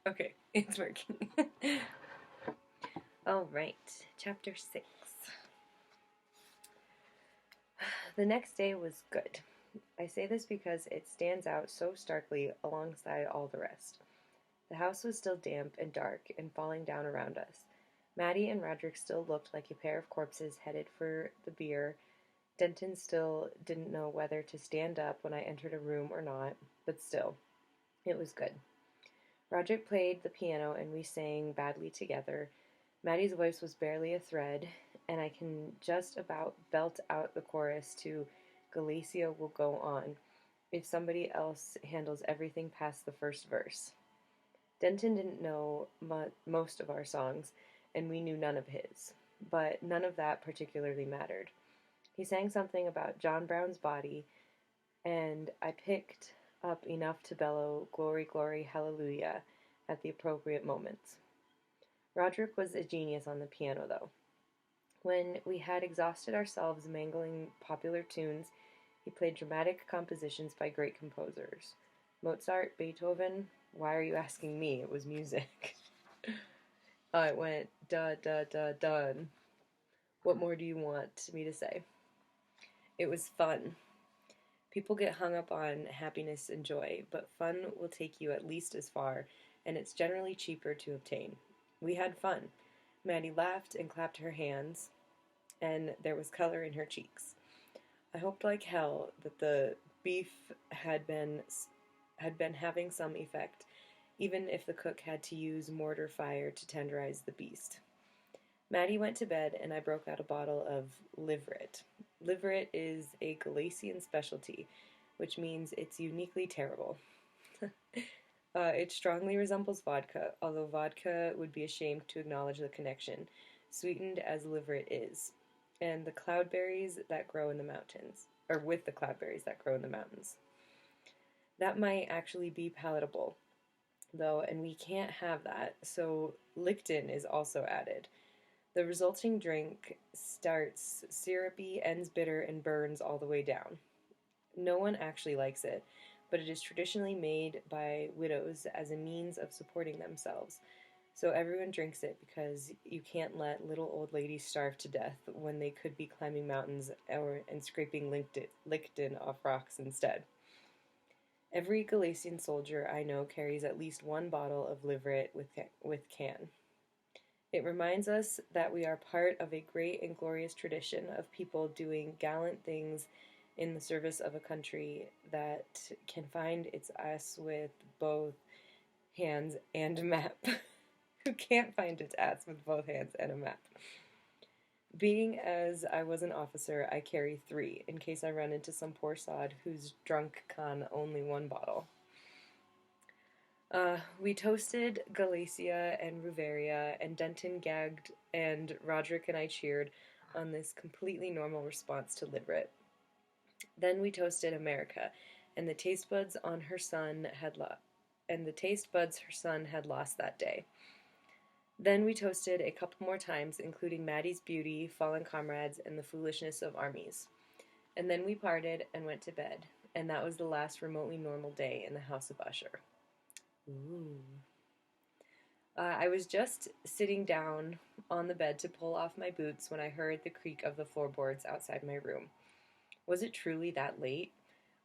Okay, it's working. All right, chapter 6. The next day was good. I say this because it stands out so starkly alongside all the rest. The house was still damp and dark and falling down around us. Maddie and Roderick still looked like a pair of corpses headed for the bier. Denton still didn't know whether to stand up when I entered a room or not, but still, it was good. Roderick played the piano and we sang badly together. Maddie's voice was barely a thread, and I can just about belt out the chorus to Galicia Will Go On if somebody else handles everything past the first verse. Denton didn't know most of our songs, and we knew none of his, but none of that particularly mattered. He sang something about John Brown's body, and I picked up enough to bellow Glory, Glory, Hallelujah at the appropriate moments. Roderick was a genius on the piano, though. When we had exhausted ourselves mangling popular tunes, he played dramatic compositions by great composers. Mozart, Beethoven, why are you asking me? It was music. It went da da da dun. What more do you want me to say? It was fun. People get hung up on happiness and joy, but fun will take you at least as far, and it's generally cheaper to obtain. We had fun. Maddie laughed and clapped her hands, and there was color in her cheeks. I hoped like hell that the beef had been having some effect, even if the cook had to use mortar fire to tenderize the beast. Maddie went to bed, and I broke out a bottle of Liverit. Liverit is a Galician specialty, which means it's uniquely terrible. It strongly resembles vodka, although vodka would be ashamed to acknowledge the connection, sweetened as Liverit is, and the cloudberries that grow in the mountains, or with the cloudberries that grow in the mountains. That might actually be palatable, though, and we can't have that, so lictin is also added. The resulting drink starts syrupy, ends bitter, and burns all the way down. No one actually likes it, but it is traditionally made by widows as a means of supporting themselves. So everyone drinks it because you can't let little old ladies starve to death when they could be climbing mountains and scraping lictin off rocks instead. Every Galician soldier I know carries at least one bottle of Liverit with can. It reminds us that we are part of a great and glorious tradition of people doing gallant things in the service of a country that can find its ass with both hands and a map. Who can't find its ass with both hands and a map. Being as I was an officer, I carry 3 in case I run into some poor sod who's drunk con only 1 bottle. We toasted Galicia and Ruveria, and Denton gagged, and Roderick and I cheered on this completely normal response to Liverit. Then we toasted America, and the taste buds her son had lost that day. Then we toasted a couple more times, including Maddie's beauty, fallen comrades, and the foolishness of armies. And then we parted and went to bed, and that was the last remotely normal day in the House of Usher. Ooh. I was just sitting down on the bed to pull off my boots when I heard the creak of the floorboards outside my room. Was it truly that late?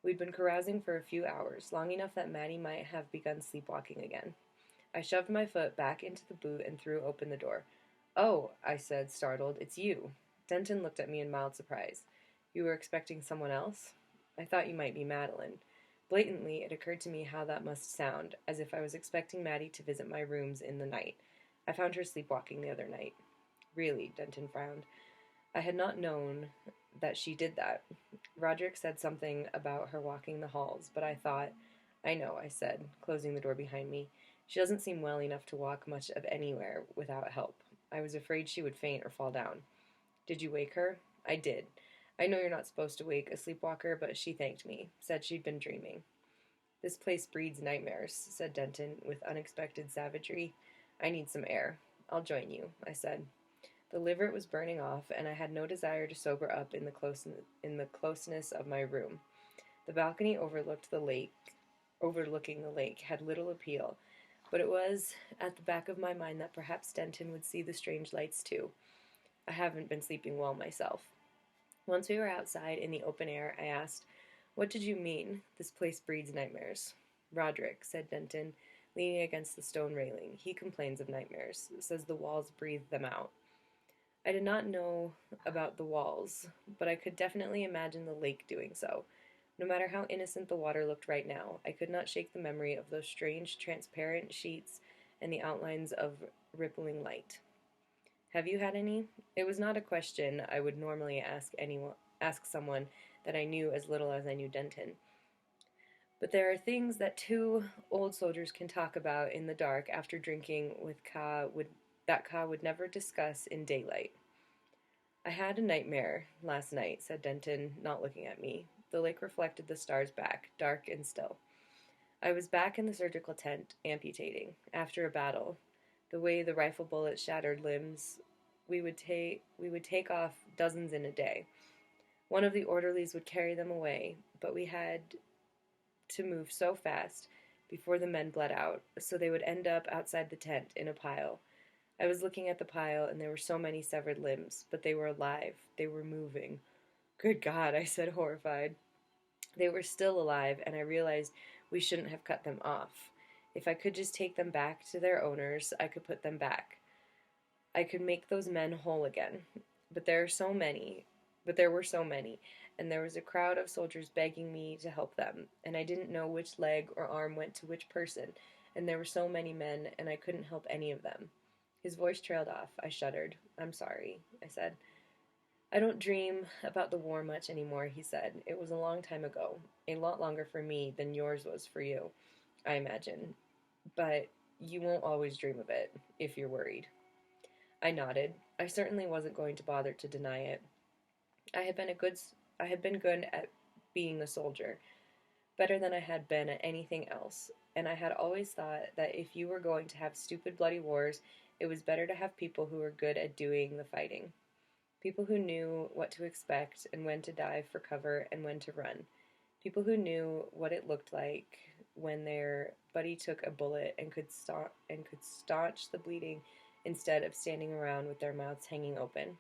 We'd been carousing for a few hours, long enough that Maddie might have begun sleepwalking again. I shoved my foot back into the boot and threw open the door. "Oh," I said, startled, "it's you." Denton looked at me in mild surprise. "You were expecting someone else?" "I thought you might be Madeline." Blatantly, it occurred to me how that must sound, as if I was expecting Maddie to visit my rooms in the night. I found her sleepwalking the other night. Really, Denton frowned. I had not known that she did that. Roderick said something about her walking the halls, but I thought, "I know," I said, closing the door behind me. "She doesn't seem well enough to walk much of anywhere without help. I was afraid she would faint or fall down." "Did you wake her?" "I did. I know you're not supposed to wake a sleepwalker, but she thanked me, said she'd been dreaming." "This place breeds nightmares," said Denton with unexpected savagery. "I need some air." "I'll join you," I said. The Liverit was burning off, and I had no desire to sober up in the closeness of my room. The balcony overlooking the lake had little appeal, but it was at the back of my mind that perhaps Denton would see the strange lights too. I haven't been sleeping well myself. Once we were outside in the open air, I asked, "What did you mean? This place breeds nightmares." "Roderick," said Denton, leaning against the stone railing. "He complains of nightmares, says the walls breathe them out." I did not know about the walls, but I could definitely imagine the lake doing so. No matter how innocent the water looked right now, I could not shake the memory of those strange, transparent sheets and the outlines of rippling light. "Have you had any?" It was not a question I would normally ask someone that I knew as little as I knew Denton. But there are things that two old soldiers can talk about in the dark after drinking with Ka would never discuss in daylight. "I had a nightmare last night," said Denton, not looking at me. The lake reflected the stars back, dark and still. "I was back in the surgical tent, amputating, after a battle. The way the rifle bullets shattered limbs, we would take off dozens in a day. One of the orderlies would carry them away, but we had to move so fast before the men bled out, so they would end up outside the tent in a pile. I was looking at the pile, and there were so many severed limbs, but they were alive. They were moving." "Good God," I said, horrified. They were still alive, and I realized we shouldn't have cut them off. If I could just take them back to their owners, I could put them back. I could make those men whole again. But there are so many. But there were so many, and there was a crowd of soldiers begging me to help them, and I didn't know which leg or arm went to which person, and there were so many men, and I couldn't help any of them. His voice trailed off. I shuddered. "I'm sorry," I said. "I don't dream about the war much anymore," he said. "It was a long time ago. A lot longer for me than yours was for you, I imagine. But you won't always dream of it, if you're worried." I nodded. I certainly wasn't going to bother to deny it. I had been a good I had been good at being a soldier, better than I had been at anything else, and I had always thought that if you were going to have stupid bloody wars, it was better to have people who were good at doing the fighting. People who knew what to expect and when to dive for cover and when to run. People who knew what it looked like when their buddy took a bullet and could staunch the bleeding instead of standing around with their mouths hanging open.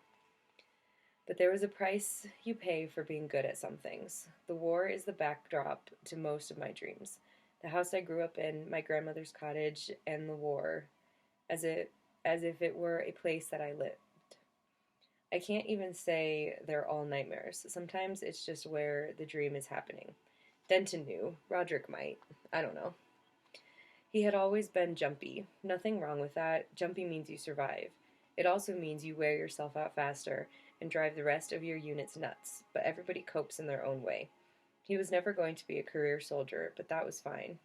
But there was a price you pay for being good at some things. The war is the backdrop to most of my dreams. The house I grew up in, my grandmother's cottage, and the war, as it as if it were a place that I lived. I can't even say they're all nightmares. Sometimes it's just where the dream is happening. Denton knew. Roderick might. I don't know. He had always been jumpy. Nothing wrong with that. Jumpy means you survive. It also means you wear yourself out faster and drive the rest of your units nuts, but everybody copes in their own way. He was never going to be a career soldier, but that was fine.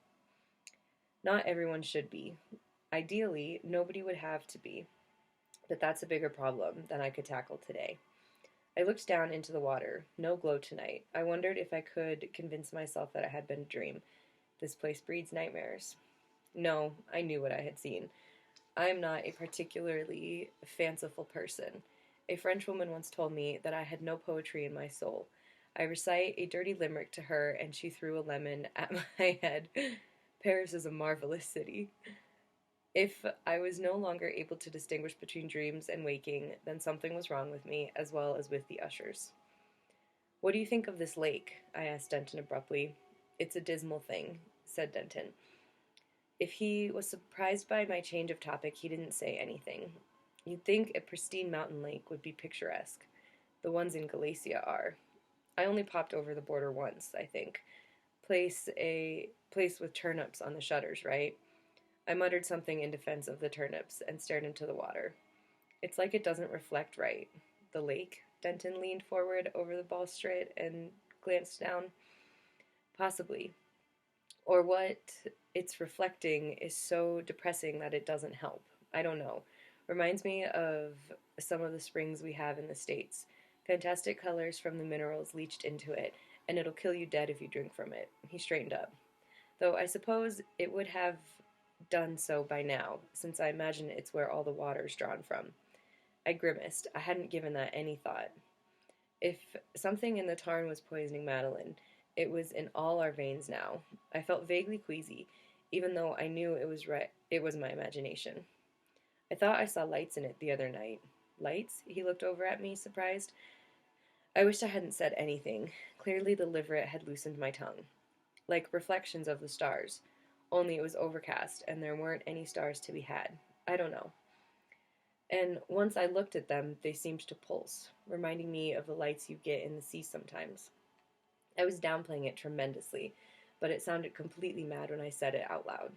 Not everyone should be. Ideally, nobody would have to be, but that's a bigger problem than I could tackle today. I looked down into the water. No glow tonight. I wondered if I could convince myself that it had been a dream. This place breeds nightmares. No, I knew what I had seen. I am not a particularly fanciful person. A French woman once told me that I had no poetry in my soul. I recite a dirty limerick to her, and she threw a lemon at my head. Paris is a marvelous city. If I was no longer able to distinguish between dreams and waking, then something was wrong with me, as well as with the ushers. "What do you think of this lake?" I asked Denton abruptly. "It's a dismal thing," said Denton. If he was surprised by my change of topic, he didn't say anything. You'd think a pristine mountain lake would be picturesque. The ones in Galicia are. I only popped over the border once, I think. Place with turnips on the shutters, right? I muttered something in defense of the turnips and stared into the water. "It's like it doesn't reflect right." "The lake?" Denton leaned forward over the balustrade and glanced down. "Possibly. Or what it's reflecting is so depressing that it doesn't help. I don't know. Reminds me of some of the springs we have in the States. Fantastic colors from the minerals leached into it, and it'll kill you dead if you drink from it." He straightened up. "Though I suppose it would have done so by now, since I imagine it's where all the water's drawn from." I grimaced. I hadn't given that any thought. If something in the tarn was poisoning Madeline, it was in all our veins now. I felt vaguely queasy. even though I knew it was my imagination. I thought I saw lights in it the other night. Lights? He looked over at me, surprised. I wished I hadn't said anything. Clearly the liverit had loosened my tongue. Like reflections of the stars. Only it was overcast, and there weren't any stars to be had. I don't know. And once I looked at them, they seemed to pulse, reminding me of the lights you get in the sea sometimes. I was downplaying it tremendously, but it sounded completely mad when I said it out loud.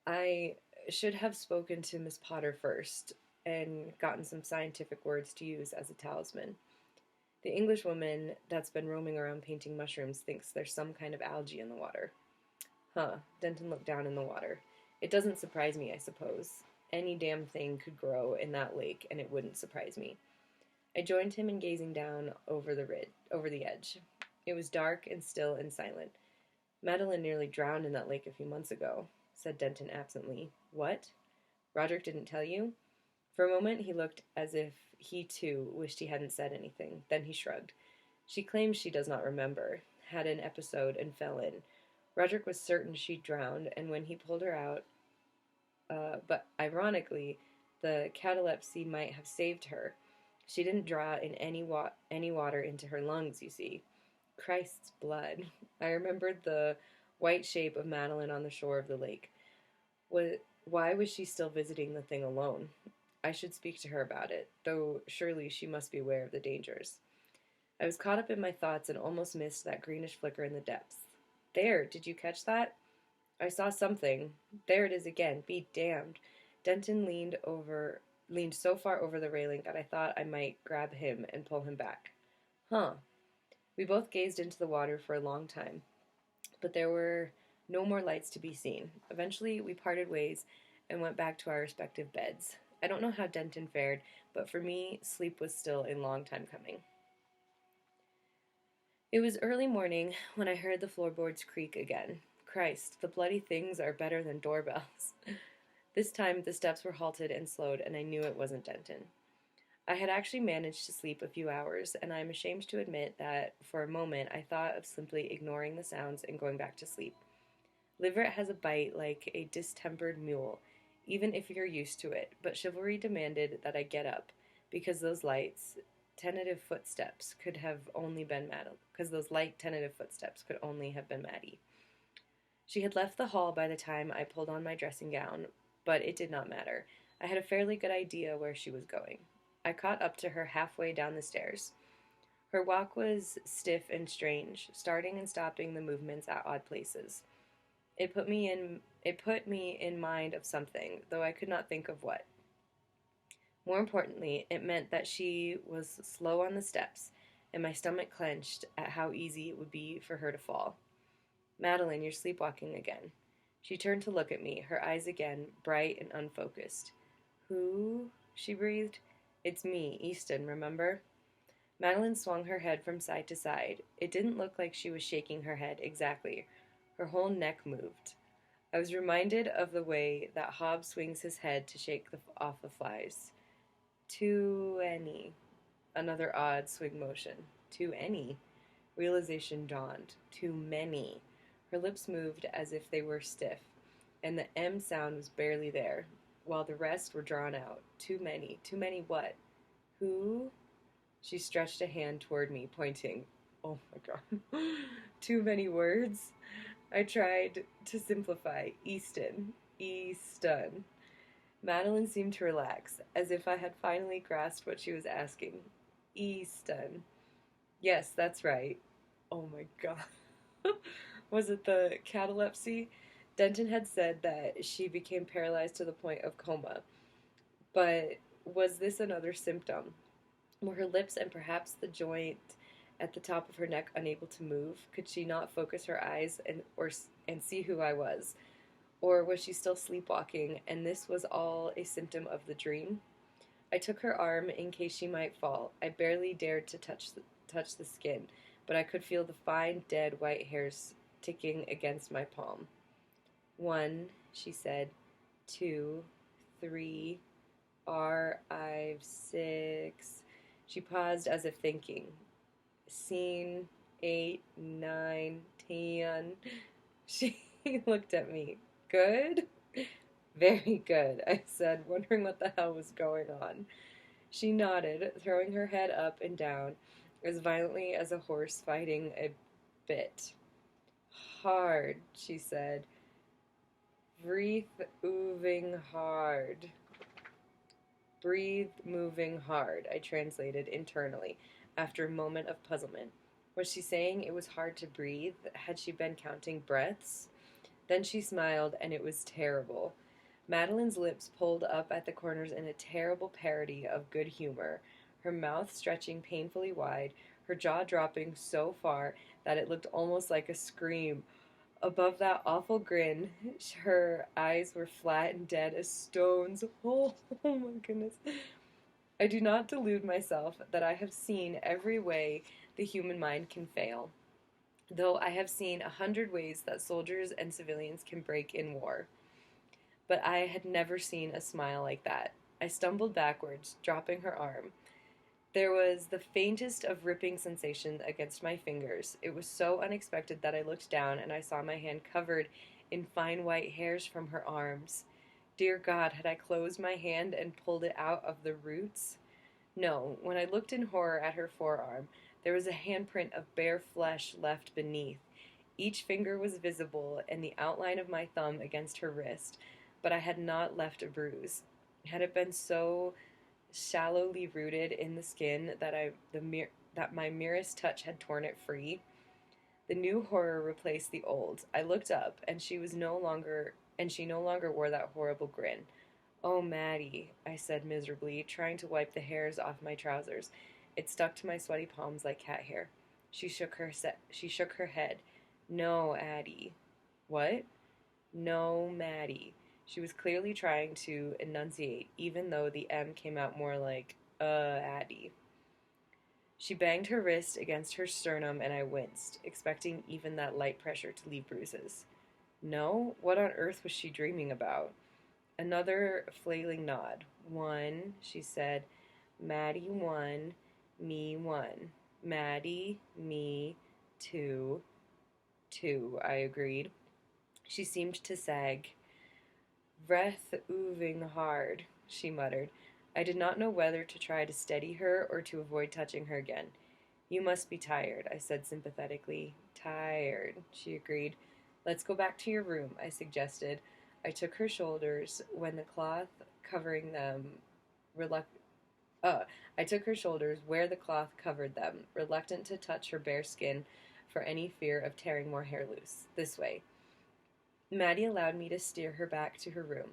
I should have spoken to Miss Potter first and gotten some scientific words to use as a talisman. The Englishwoman that's been roaming around painting mushrooms thinks there's some kind of algae in the water. Huh, Denton looked down in the water. It doesn't surprise me, I suppose. Any damn thing could grow in that lake, and it wouldn't surprise me. I joined him in gazing down over the edge. It was dark and still and silent. Madeline nearly drowned in that lake a few months ago, said Denton absently. What? Roderick didn't tell you? For a moment he looked as if he, too, wished he hadn't said anything. Then he shrugged. She claims she does not remember, had an episode and fell in. Roderick was certain she drowned, and when he pulled her out, but ironically, the catalepsy might have saved her. She didn't draw in any water into her lungs, you see. Christ's blood. I remembered the white shape of Madeline on the shore of the lake. Why was she still visiting the thing alone? I should speak to her about it, though surely she must be aware of the dangers. I was caught up in my thoughts and almost missed that greenish flicker in the depths. There, did you catch that? I saw something. There it is again. Be damned. Denton leaned so far over the railing that I thought I might grab him and pull him back. Huh. We both gazed into the water for a long time, but there were no more lights to be seen. Eventually, we parted ways and went back to our respective beds. I don't know how Denton fared, but for me, sleep was still a long time coming. It was early morning when I heard the floorboards creak again. Christ, the bloody things are better than doorbells. This time the steps were halted and slowed, and I knew it wasn't Denton. I had actually managed to sleep a few hours, and I am ashamed to admit that for a moment I thought of simply ignoring the sounds and going back to sleep. Liverit has a bite like a distempered mule, even if you're used to it, but chivalry demanded that I get up, because those tentative footsteps could have only been tentative footsteps could only have been Maddie. She had left the hall by the time I pulled on my dressing gown, but it did not matter. I had a fairly good idea where she was going. I caught up to her halfway down the stairs. Her walk was stiff and strange, starting and stopping the movements at odd places. It put me in mind of something, though I could not think of what. More importantly, it meant that she was slow on the steps, and my stomach clenched at how easy it would be for her to fall. Madeline, you're sleepwalking again. She turned to look at me, her eyes again bright and unfocused. Who? She breathed. It's me, Easton, remember? Madeline swung her head from side to side. It didn't look like she was shaking her head exactly. Her whole neck moved. I was reminded of the way that Hobbs swings his head to shake off the flies. Too any. Another odd swing motion. Too any. Realization dawned. Too many. Her lips moved as if they were stiff, and the M sound was barely there, while the rest were drawn out. Too many. Too many what? Who? She stretched a hand toward me, pointing. Oh my god. Too many words? I tried to simplify. Easton. Easton. Madeline seemed to relax, as if I had finally grasped what she was asking. Easton. Yes, that's right. Oh my god. Was it the catalepsy? Denton had said that she became paralyzed to the point of coma. But was this another symptom? Were her lips and perhaps the joint at the top of her neck unable to move? Could she not focus her eyes and see who I was? Or was she still sleepwalking, and this was all a symptom of the dream? I took her arm in case she might fall. I barely dared to touch the skin, but I could feel the fine, dead white hairs ticking against my palm. 1, she said. 2, 3, I've 6. She paused as if thinking. Scene 8, 9, 10. He looked at me. Good? Very good, I said, wondering what the hell was going on. She nodded, throwing her head up and down as violently as a horse fighting a bit. Hard, she said. Breathe moving hard. Breathe moving hard, I translated internally, after a moment of puzzlement. Was she saying it was hard to breathe? Had she been counting breaths? Then she smiled, and it was terrible. Madeline's lips pulled up at the corners in a terrible parody of good humor, her mouth stretching painfully wide, her jaw dropping so far that it looked almost like a scream. Above that awful grin, her eyes were flat and dead as stones. Oh my goodness. I do not delude myself that I have seen every way the human mind can fail, though I have seen 100 ways that soldiers and civilians can break in war. But I had never seen a smile like that. I stumbled backwards, dropping her arm. There was the faintest of ripping sensation against my fingers. It was so unexpected that I looked down and I saw my hand covered in fine white hairs from her arms. Dear God, had I closed my hand and pulled it out of the roots? No, when I looked in horror at her forearm, there was a handprint of bare flesh left beneath. Each finger was visible and the outline of my thumb against her wrist, but I had not left a bruise. Had it been so shallowly rooted in the skin that my merest touch had torn it free? The new horror replaced the old. I looked up, and she no longer wore that horrible grin. Oh, Maddie, I said miserably, trying to wipe the hairs off my trousers. It stuck to my sweaty palms like cat hair. She shook her head. No, Addie. What? No, Maddie. She was clearly trying to enunciate, even though the M came out more like, Addie. She banged her wrist against her sternum, and I winced, expecting even that light pressure to leave bruises. No? What on earth was she dreaming about? Another flailing nod. One, she said. Maddie, one. Me, one. Maddie, me, two. Two, I agreed. She seemed to sag. Breath ooving hard, she muttered. I did not know whether to try to steady her or to avoid touching her again. You must be tired, I said sympathetically. Tired, she agreed. Let's go back to your room, I suggested. I took her shoulders when the cloth covering them I took her shoulders where the cloth covered them, reluctant to touch her bare skin for any fear of tearing more hair loose. This way. Maddie allowed me to steer her back to her room.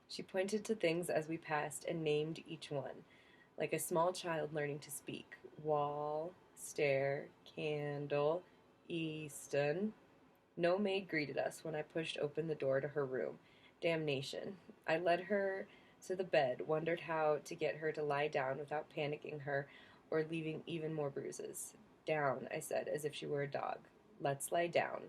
She pointed to things as we passed and named each one, like a small child learning to speak. Wall, stair, candle, Easton. No maid greeted us when I pushed open the door to her room. Damnation. I led her to the bed, wondered how to get her to lie down without panicking her or leaving even more bruises. Down, I said, as if she were a dog. Let's lie down.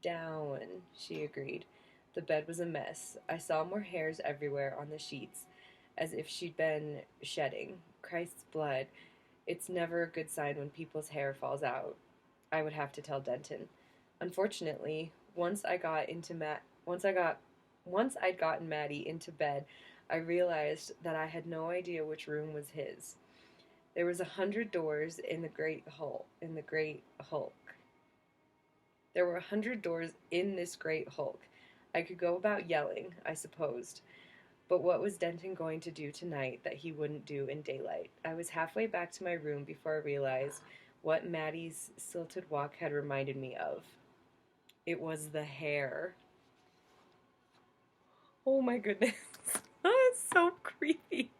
Down, she agreed. The bed was a mess. I saw more hairs everywhere on the sheets, as if she'd been shedding. Christ's blood. It's never a good sign when people's hair falls out. I would have to tell Denton. Unfortunately, once I'd gotten Maddie into bed, I realized that I had no idea which room was his. There was 100 doors in the great hulk. There were 100 doors in this great hulk. I could go about yelling, I supposed. But what was Denton going to do tonight that he wouldn't do in daylight? I was halfway back to my room before I realized what Maddie's silted walk had reminded me of. It was the hair. Oh my goodness. It's so creepy.